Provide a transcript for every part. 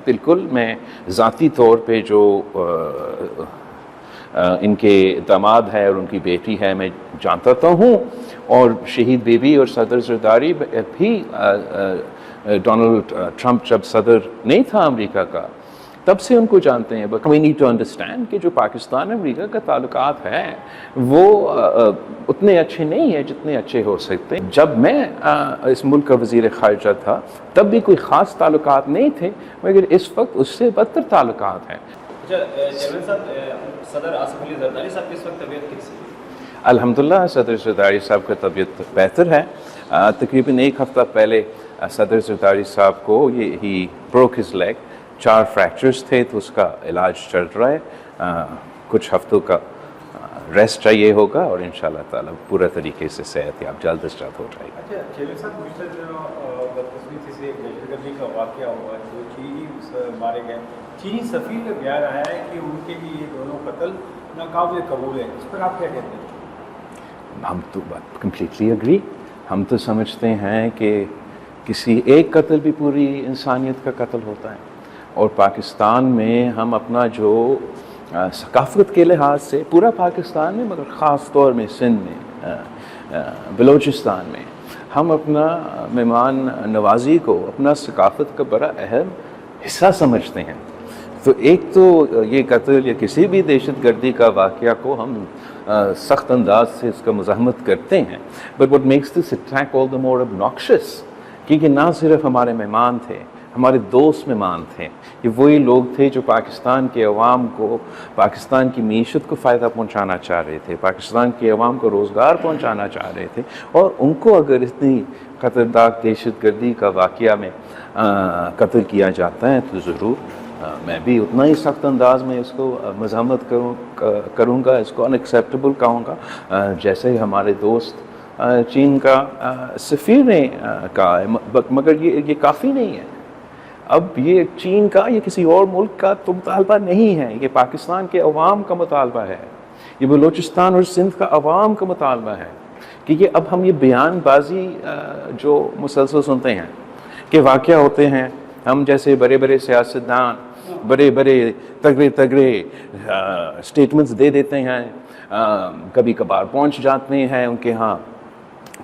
بالکل میں ذاتی طور پہ جو ان کے داماد ہے اور ان کی بیٹی ہے میں جانتا تو ہوں، اور شہید بیوی اور صدر زرداری بھی ڈونلڈ ٹرمپ جب صدر نہیں تھا امریکہ کا تب سے ان کو جانتے ہیں. But we need to understand کہ جو پاکستان امریکہ کا تعلقات ہیں وہ اتنے اچھے نہیں ہیں جتنے اچھے ہو سکتے ہیں. جب میں اس ملک کا وزیر خارجہ تھا تب بھی کوئی خاص تعلقات نہیں تھے، مگر اس وقت اس سے بدتر تعلقات ہیں. چیئرمین صاحب، صدر آصف علی زرداری صاحب کی اس وقت طبیعت کیسی ہے؟ الحمدللہ صدر زرداری صاحب کا طبیعت بہتر ہے. تقریباً ایک ہفتہ پہلے صدر زرداری صاحب کو ہی بروک ہز لیگ، 4 فریکچرز تھے تو اس کا علاج چل رہا ہے. کچھ ہفتوں کا ریسٹ چاہیے ہوگا اور انشاءاللہ تعالی پورا طریقے سے صحت یاب جلد از جلد ہو جائے گا. اچھا چیئرمین صاحب، گزشتہ دنوں بدقسمتی سے دہشت گردی کا واقعہ ہوا، جو چینی مارے گئے، چینی سفیر کا بیان آیا ہے کہ ان کے لیے یہ دونوں قتل ناقابل قبول ہے. اس پر آپ کیا کہتے ہیں؟ ہم تو کمپلیٹلی اگری. ہم تو سمجھتے ہیں کہ کسی ایک قتل بھی پوری انسانیت کا قتل ہوتا ہے، اور پاکستان میں ہم اپنا جو ثقافت کے لحاظ سے پورا پاکستان میں مگر خاص طور میں سندھ میں، بلوچستان میں ہم اپنا مہمان نوازی کو اپنا ثقافت کا بڑا اہم حصہ سمجھتے ہیں. تو ایک تو یہ قتل یا کسی بھی دہشت گردی کا واقعہ کو ہم سخت انداز سے اس کا مزاحمت کرتے ہیں. But what makes this attack all the more obnoxious کیونکہ نہ صرف ہمارے مہمان تھے، ہمارے دوست مہمان تھے، یہ وہی لوگ تھے جو پاکستان کے عوام کو، پاکستان کی معیشت کو فائدہ پہنچانا چاہ رہے تھے، پاکستان کے عوام کو روزگار پہنچانا چاہ رہے تھے. اور ان کو اگر اتنی خطرناک دہشت گردی کا واقعہ میں قتل کیا جاتا ہے تو ضرور میں بھی اتنا ہی سخت انداز میں اس کو مذمت کروں گا، اس کو ان ایکسیپٹیبل کہوں گا، جیسے ہمارے دوست چین کا سفیر نے کہا ہے. مگر یہ کافی نہیں ہے. اب یہ چین کا یا کسی اور ملک کا تو مطالبہ نہیں ہے، یہ پاکستان کے عوام کا مطالبہ ہے، یہ بلوچستان اور سندھ کا عوام کا مطالبہ ہے. کیونکہ اب ہم یہ بیان بازی جو مسلسل سنتے ہیں کہ واقعہ ہوتے ہیں، ہم جیسے بڑے بڑے سیاستدان بڑے بڑے تگڑے سٹیٹمنٹس دے دیتے ہیں، کبھی کبھار پہنچ جاتے ہیں ان کے ہاں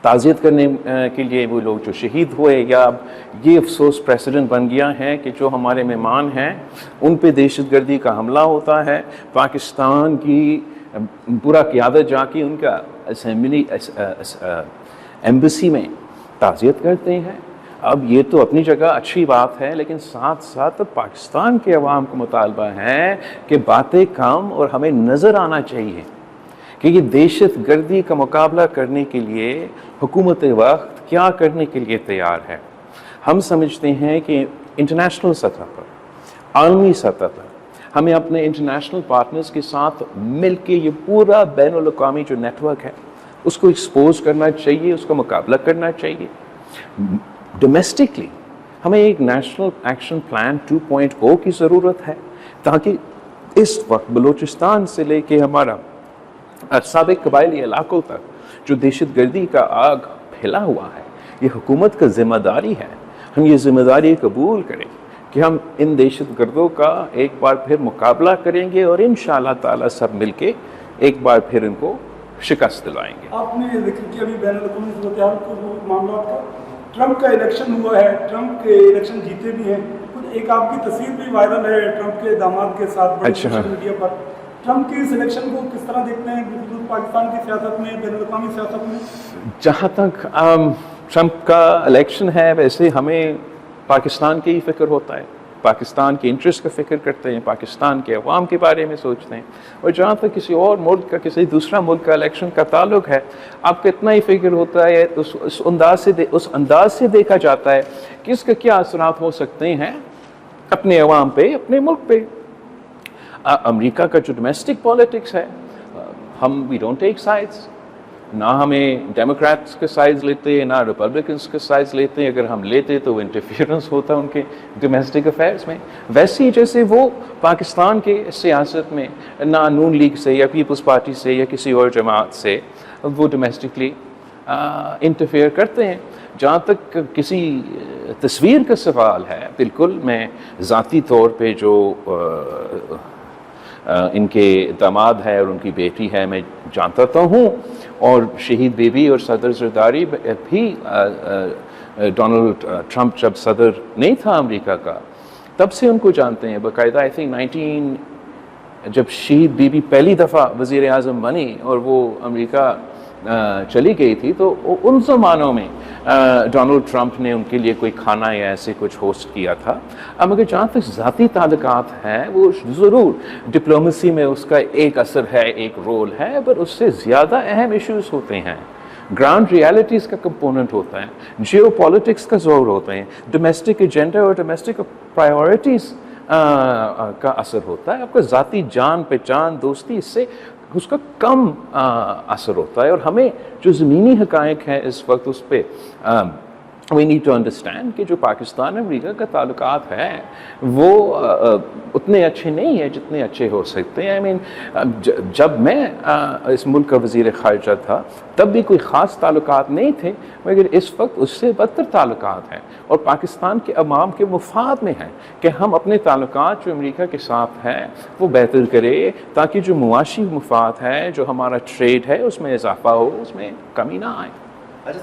تعزیت کرنے کے لیے وہ لوگ جو شہید ہوئے. یا اب یہ افسوس پریسیڈنٹ بن گیا ہے کہ جو ہمارے مہمان ہیں ان پہ دہشت گردی کا حملہ ہوتا ہے، پاکستان کی پورا قیادت جا کے ان کا اسمبلی ایمبیسی میں تعزیت کرتے ہیں. اب یہ تو اپنی جگہ اچھی بات ہے، لیکن ساتھ ساتھ پاکستان کے عوام کو مطالبہ ہے کہ باتیں کم اور ہمیں نظر آنا چاہیے کہ یہ دہشت گردی کا مقابلہ کرنے کے لیے حکومت وقت کیا کرنے کے لیے تیار ہے. ہم سمجھتے ہیں کہ انٹرنیشنل سطح پر، عالمی سطح پر ہمیں اپنے انٹرنیشنل پارٹنرز کے ساتھ مل کے یہ پورا بین الاقوامی جو نیٹ ورک ہے اس کو ایکسپوز کرنا چاہیے، اس کا مقابلہ کرنا چاہیے. ڈومیسٹکلی ہمیں ایک نیشنل ایکشن پلان 2.0 کی ضرورت ہے، تاکہ اس وقت بلوچستان سے لے کے ہمارا سابق قبائلی علاقوں تک جو دہشت گردی کا آگ پھیلا ہوا ہے، یہ حکومت کا ذمہ داری ہے. ہم یہ ذمہ داری قبول کریں کہ ہم ان دہشت گردوں کا ایک بار پھر مقابلہ کریں گے اور انشاءاللہ تعالی سب مل کے ایک بار پھر ان کو شکست دلائیں گے. آپ نے ذکر کیا ابھی بین الاقوامی صورتحال کو معاملات کا، ٹرمپ کا الیکشن ہوا ہے، ٹرمپ کے الیکشن جیتے بھی ہیں، ایک آپ کی تصویر بھی وائرل ہے ٹرمپ کے داماد کے ساتھ سوشل میڈیا پر. ٹرمپ کی اس الیکشن کو کس طرح دیکھتے ہیں پاکستان کی سیاست میں، بین الاقوامی سیاست میں؟ جہاں تک ٹرمپ کا الیکشن ہے ویسے ہمیں پاکستان کی ہی فکر ہوتا ہے، پاکستان کے انٹرسٹ کا فکر کرتے ہیں، پاکستان کے عوام کے بارے میں سوچتے ہیں. اور جہاں تک کسی اور ملک کا، کسی دوسرا ملک کا الیکشن کا تعلق ہے، آپ کو اتنا ہی فکر ہوتا ہے، اس انداز سے دیکھا جاتا ہے کہ اس کا کیا اثرات ہو سکتے ہیں اپنے عوام پہ، اپنے ملک پہ. امریکہ کا جو ڈومیسٹک پالیٹکس ہے، ہم وی ڈونٹ ٹیک سائڈس، نہ ہمیں ڈیموکریٹس کے سائڈز لیتے ہیں نہ ریپبلکنس کے سائڈز لیتے ہیں. اگر ہم لیتے تو انٹرفیئرنس ہوتا ان کے ڈومیسٹک افیئرس میں. ویسے ہی جیسے وہ پاکستان کے سیاست میں نہ نون لیگ سے یا پیپلز پارٹی سے یا کسی اور جماعت سے وہ ڈومیسٹکلی انٹرفیئر کرتے ہیں. جہاں تک کسی تصویر کا سوال ہے، بالکل میں ذاتی طور پہ جو ان کے داماد ہے اور ان کی بیٹی ہے میں جانتا تو ہوں، اور شہید بیوی اور صدر زرداری بھی ڈونلڈ ٹرمپ جب صدر نہیں تھا امریکہ کا تب سے ان کو جانتے ہیں باقاعدہ. آئی تھنک جب شہید بیوی پہلی دفعہ وزیر اعظم بنی اور وہ امریکہ چلی گئی تھی تو ان زمانوں میں ڈونلڈ ٹرمپ نے ان کے لیے کوئی کھانا یا ایسے کچھ ہوسٹ کیا تھا. مگر جہاں تک ذاتی تعلقات ہیں وہ ضرور ڈپلومیسی میں اس کا ایک اثر ہے، ایک رول ہے، پر اس سے زیادہ اہم ایشوز ہوتے ہیں. گراؤنڈ ریالٹیز کا کمپوننٹ ہوتا ہے، جیو پالیٹکس کا زور ہوتا ہے، ڈومیسٹک ایجنڈا اور ڈومیسٹک پرائیورٹیز کا اثر ہوتا ہے. آپ کا ذاتی جان پہچان دوستی اس سے اس کا کم اثر ہوتا ہے. اور ہمیں جو زمینی حقائق ہیں اس وقت اس پہ وی نیڈ ٹو انڈرسٹینڈ کہ جو پاکستان امریکہ کا تعلقات ہیں وہ اتنے اچھے نہیں ہیں جتنے اچھے ہو سکتے ہیں. آئی مین جب میں اس ملک کا وزیر خارجہ تھا تب بھی کوئی خاص تعلقات نہیں تھے، مگر اس وقت اس سے بدتر تعلقات ہیں اور پاکستان کے عوام کے مفاد میں ہیں کہ ہم اپنے تعلقات جو امریکہ کے ساتھ ہیں وہ بہتر کرے تاکہ جو معاشی مفاد ہے، جو ہمارا ٹریڈ ہے اس میں اضافہ ہو، اس میں کمی نہ آئے.